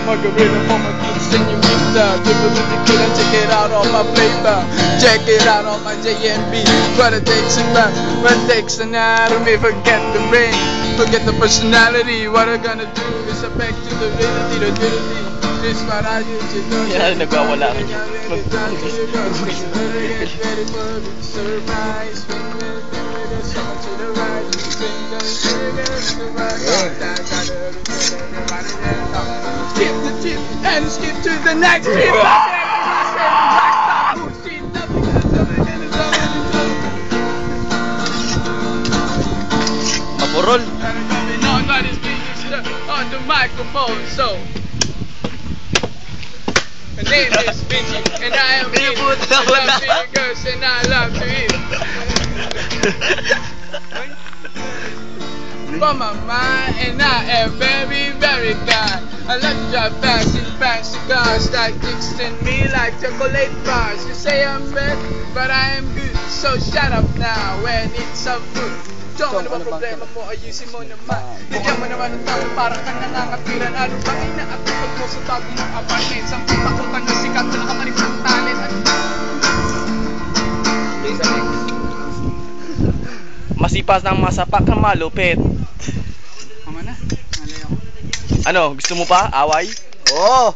Margarita mama keeps singing me down. Triple tequila, check it out on my flavor. Check it out on my JNB. What it takes and back, what it takes anatomy. Forget the brain, forget the personality. What I'm gonna do is back to the reality, the reality. This what I used to do. Yeah, nagwawala rin. Surprise, someone to the right. Skip the tip and skip to the next tip. Maporol. On the microphone, so my name is Vinci and I am Vinci. I love being girls and I love to eat. From my mind and I am very, very kind. I like to drive fast in fancy cars that extend me like chocolate bars. You say I'm bad, but I am good. So shut up now when it's some food. Don't ano ba problema mo, ayusin mo naman. Bigyan mo naman ng tao, parang kang nangangapiran. Ano bang inaatupag mo sa bago mong apartment? Sampung takutang na sikat, wala ka pa rin ng talent. Masipas ng masapak na malupit. Mama na, malay ako. Ano, gusto mo pa? Away? Oo.